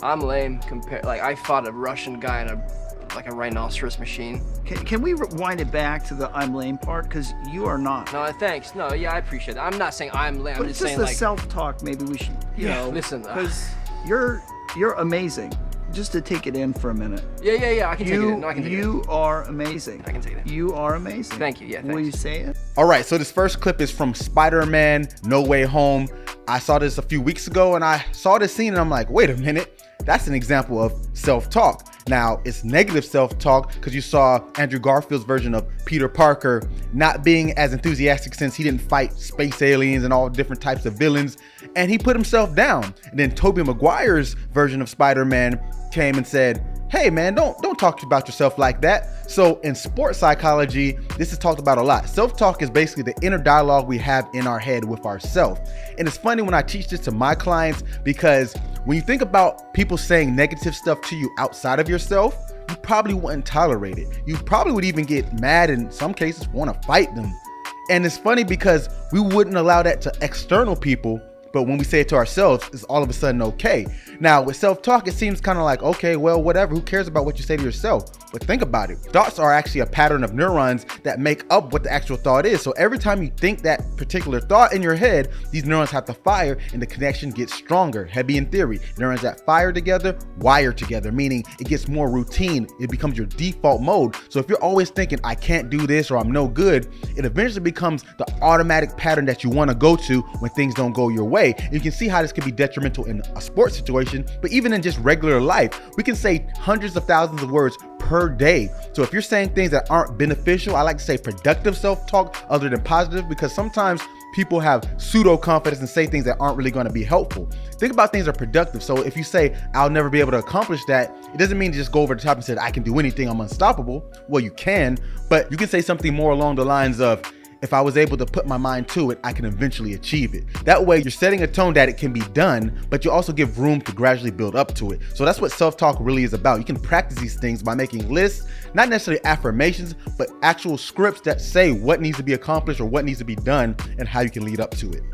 I'm lame compared. Like I fought a Russian guy in a rhinoceros machine. Can we rewind it back to the I'm lame part? Because you are not. No, thanks. No, yeah, I appreciate that. I'm not saying I'm lame. But I'm it's just just saying the self-talk. Maybe we should, you know, listen. because you're amazing. Just to take it in for a minute. Yeah. I can take it in. No, I can take it in. You are amazing. I can take it in. You are amazing. Thank you. Yeah, Will thanks. you say it? All right, so this first clip is from Spider-Man No Way Home. I saw this a few weeks ago and I saw this scene and I'm like, wait a minute, that's an example of self-talk. Now, it's negative self-talk because you saw Andrew Garfield's version of Peter Parker not being as enthusiastic since he didn't fight space aliens and all different types of villains, and he put himself down. And then Tobey Maguire's version of Spider-Man came and said, hey man, don't talk about yourself like that. So in sports psychology, this is talked about a lot. Self-talk is basically the inner dialogue we have in our head with ourselves. And it's funny when I teach this to my clients, because when you think about people saying negative stuff to you outside of yourself, you probably wouldn't tolerate it. You probably would even get mad, in some cases want to fight them. And it's funny because we wouldn't allow that to external people, but when we say it to ourselves, it's all of a sudden okay. Now with self-talk, it seems kind of like, okay, well, whatever, who cares about what you say to yourself? But think about it. Thoughts are actually a pattern of neurons that make up what the actual thought is. So every time you think that particular thought in your head, these neurons have to fire and the connection gets stronger. Hebbian theory, neurons that fire together, wire together, meaning it gets more routine. It becomes your default mode. So if you're always thinking, I can't do this or I'm no good, it eventually becomes the automatic pattern that you want to go to when things don't go your way. And you can see how this can be detrimental in a sports situation, but even in just regular life, we can say hundreds of thousands of words per day. So if you're saying things that aren't beneficial, I like to say productive self-talk other than positive, because sometimes people have pseudo confidence and say things that aren't really going to be helpful. Think about things that are productive. So if you say, I'll never be able to accomplish that, it doesn't mean to just go over the top and say, I can do anything, I'm unstoppable. Well, you can, but you can say something more along the lines of, if I was able to put my mind to it, I can eventually achieve it. That way you're setting a tone that it can be done, but you also give room to gradually build up to it. So that's what self-talk really is about. You can practice these things by making lists, not necessarily affirmations, but actual scripts that say what needs to be accomplished or what needs to be done and how you can lead up to it.